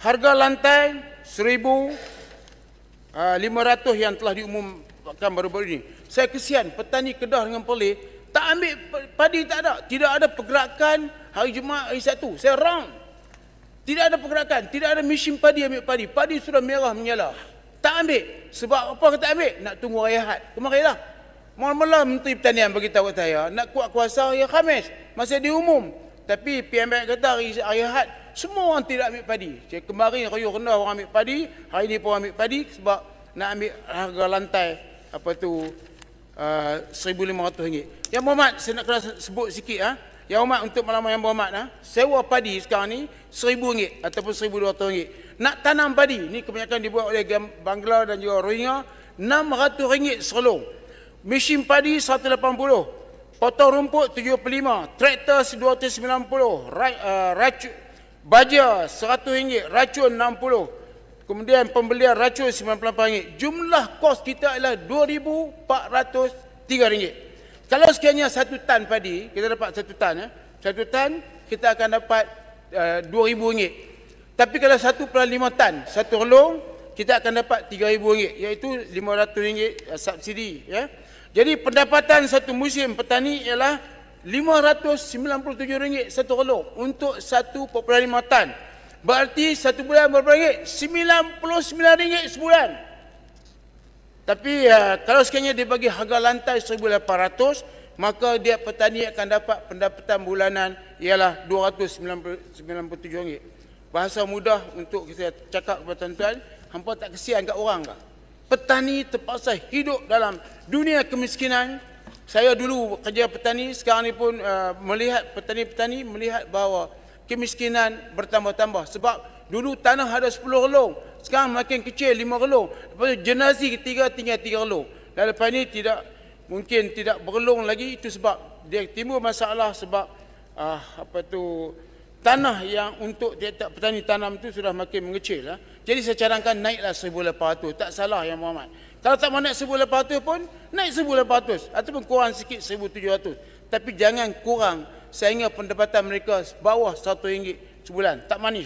Harga lantai 1,500 yang telah diumumkan baru-baru ini. Saya kesian petani Kedah dengan Perlis tak ambil padi, tak ada. Tidak ada pergerakan hari Jumaat, hari Sabtu. Saya round. Tidak ada pergerakan, tidak ada mesin padi ambil padi. Padi sudah merah menyala. Tak ambil. Sebab apa tak ambil? Nak tunggu hari Ahad. Kemarilah. Mula-mula Menteri Pertanian beritahu saya nak kuat kuasa hari Khamis. Masih diumum. Tapi PMB kata hari Ahad semua orang tidak ambil padi. Saya kemarin Raya Rendah orang ambil padi, hari ini pun ambil padi sebab nak ambil harga lantai RM1,500. Yang Berhormat, saya nak kena sebut sikit Yang Berhormat, untuk malam yang Berhormat sewa padi sekarang ni RM1,000 ataupun RM1,200. Nak tanam padi, ni kebanyakan dibuat oleh Bangla dan juga Rohingya, RM600 serolong. Mesin padi RM180, potong rumput RM75, traktor RM290, baja RM100, racun RM60, kemudian pembelian racun RM98. Jumlah kos kita adalah RM2,403. Kalau sekiranya 1 tan padi, kita dapat 1 tan, 1 tan kita akan dapat RM2,000. Tapi kalau 1,5 tan, 1 rolong, kita akan dapat RM3,000, iaitu RM500 subsidi. Jadi pendapatan satu musim petani ialah RM597 satu rolong untuk 1,5 tan. Berarti satu bulan berapa ringgit? RM99 sebulan. Tapi kalau sekiranya dia bagi harga lantai RM1,800, maka dia petani akan dapat pendapatan bulanan ialah RM297. Bahasa mudah untuk kita cakap kepada tuan-tuan, hampa tak kesian kat orang ke? Petani terpaksa hidup dalam dunia kemiskinan. Saya dulu kerja petani, sekarang ni pun melihat petani-petani melihat bahawa kemiskinan bertambah-tambah. Sebab dulu tanah ada 10 relong, sekarang makin kecil 5 relong. Lepas tu generasi ketiga tinggal 3 relong. Dan lepas ni mungkin tidak berelong lagi. Itu sebab dia timbul masalah sebab tanah yang untuk tiap-tiap petani tanam itu sudah makin mengecil. Jadi saya cadangkan naiklah 1,800. Tak salah Yang Berhormat. Kalau tak mau naik 1,800 pun, naik 1,800. Ataupun kurang sikit 1,700. Tapi jangan kurang sehingga pendapatan mereka bawah RM100 sebulan. Tak manis